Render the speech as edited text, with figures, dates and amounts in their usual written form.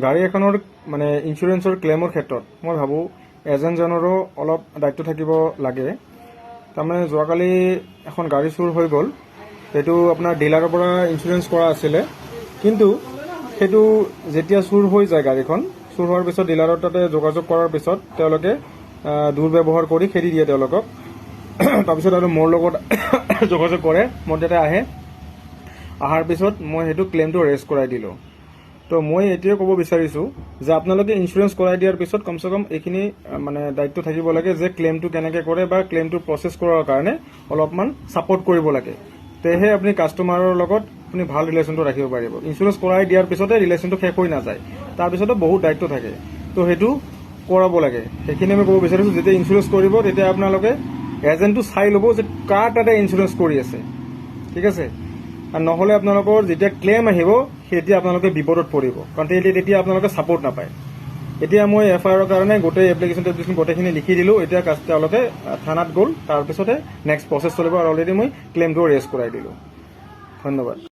গাড়ী এখনৰ মানে ইঞ্চুৰেঞ্চৰ ক্লেইমৰ ক্ষেত্ৰত মই ভাবোঁ এজেণ্টজনৰো অলপ দায়িত্ব থাকিব লাগে। তাৰমানে যোৱাকালি এখন গাড়ী চুৰ হৈ গ'ল। সেইটো আপোনাৰ ডিলাৰৰ পৰা ইঞ্চুৰেঞ্চ কৰা আছিলে, কিন্তু সেইটো যেতিয়া চুৰ হৈ যায় গাড়ীখন, চুৰ হোৱাৰ পিছত ডিলাৰৰ তাতে যোগাযোগ কৰাৰ পিছত তেওঁলোকে দুৰ্ব্যৱহাৰ কৰি খেদি দিয়ে তেওঁলোকক। তাৰপিছত আৰু মোৰ লগত যোগাযোগ কৰে, মোৰ তাতে আহে। অহাৰ পিছত মই সেইটো ক্লেইমটো ৰেজ কৰাই দিলোঁ। তো মই এইটোৱে ক'ব বিচাৰিছোঁ যে আপোনালোকে ইঞ্চুৰেঞ্চ কৰাই দিয়াৰ পিছত কমচে কম এইখিনি মানে দায়িত্ব থাকিব লাগে যে ক্লেইমটো কেনেকৈ কৰে বা ক্লেইমটো প্ৰচেছ কৰাৰ কাৰণে অলপমান ছাপৰ্ট কৰিব লাগে। তেহে আপুনি কাষ্টমাৰৰ লগত আপুনি ভাল ৰিলেশ্যনটো ৰাখিব পাৰিব। ইঞ্চুৰেঞ্চ কৰাই দিয়াৰ পিছতে ৰিলেশ্যনটো শেষ হৈ নাযায়, তাৰপিছতো বহুত দায়িত্ব থাকে। তো সেইটো কৰাব লাগে। সেইখিনি আমি ক'ব বিচাৰিছোঁ। যেতিয়া ইঞ্চুৰেঞ্চ কৰিব তেতিয়া আপোনালোকে এজেণ্টটো চাই ল'ব যে কাৰ তাতে ইঞ্চুৰেঞ্চ কৰি আছে, ঠিক আছে। আৰু নহ'লে আপোনালোকৰ যেতিয়া ক্লেইম আহিব তেতিয়া আপোনালোকে বিপদত পৰিব, কাৰণ তেতিয়া আপোনালোকে ছাপৰ্ট নাপায়। এতিয়া মই FIR কাৰণে গোটেই এপ্লিকেশ্যন গোটেইখিনি লিখি দিলোঁ। এতিয়া তেওঁলোকে থানাত গ'ল, তাৰপিছতে নেক্সট প্ৰচেছ চলিব। আৰু অলৰেডি মই ক্লেইমটো ৰেজ কৰাই দিলোঁ। ধন্যবাদ।